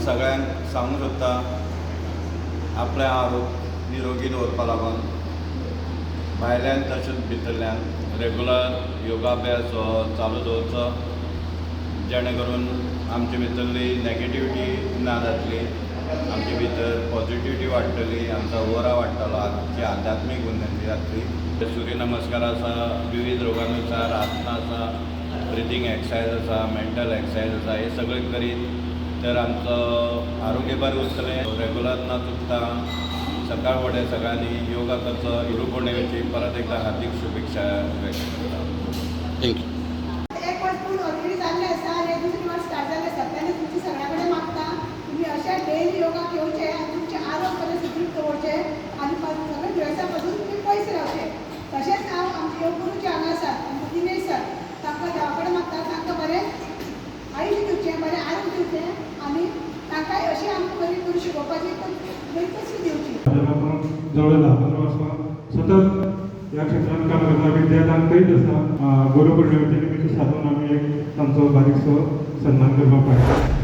सगळ्यांक सांगूंक सोदता आपलें आरोग्य निरोगी दवरपा लागून भायल्यान तशेंच भितरल्यान रेगुलर योगाभ्यास हो चालू दवरचो, जेणे करून आमचे भितरली नॅगेटिविटी ना जातली, आमचे भितर पॉझिटिविटी वाडटली, आमचो ओरा वाडटलो, आमची आध्यात्मीक उन्नती जातली. सूर्य नमस्कार आसा, विविध रोगानुसार आसना आसा, ब्रिथींग एक्सरसाइज आसा, मेंटल एक्सरसाइज आसा, हे सगळें करीत तर आमचो आरोग्य बरें उरतलें. रेगुलर न चुकता सकाळ फुडें सगळ्यांनी योगा करचो. गुरुपौर्णिमेची परत एकदा हार्दिक शुभेच्छा व्यक्त करता. थँक्यू. एक वर्ष पूर्ण ऑलरेडी जाल्लें आसा आनी दुसरी वर्स स्टार्ट जाल्लें आसा. तेन्ना तुमची सगळ्या कडेन मागता तुमी अशें डेली योगा घेवचे आनी तुमचें आरोग्य बरें सुदृढ दवरचें आनी सगळ्या दुयेंसां पासून तुमी पयस रावचे. तशेंच हांव आमचे योग गुरूचे हांगा आसात, आमचे दिनेश सर, तांकां देवा कडेन मागता तांकां बरें आयुश्य दिवचें, बरें आरोग्य दिवचें आनी तांकांय अशी आमकां बरी करून शिकोवपाची कसली दिवची. जवळ 10-15 वर्सां सतत ह्या क्षेत्रांत काम करता विद्यार्थ्यांक करीत आसा. गुरुपौर्णिमेच्या निमित्त साधून आमी एक तांचो बारीकसो सन्मान करपाक पावता.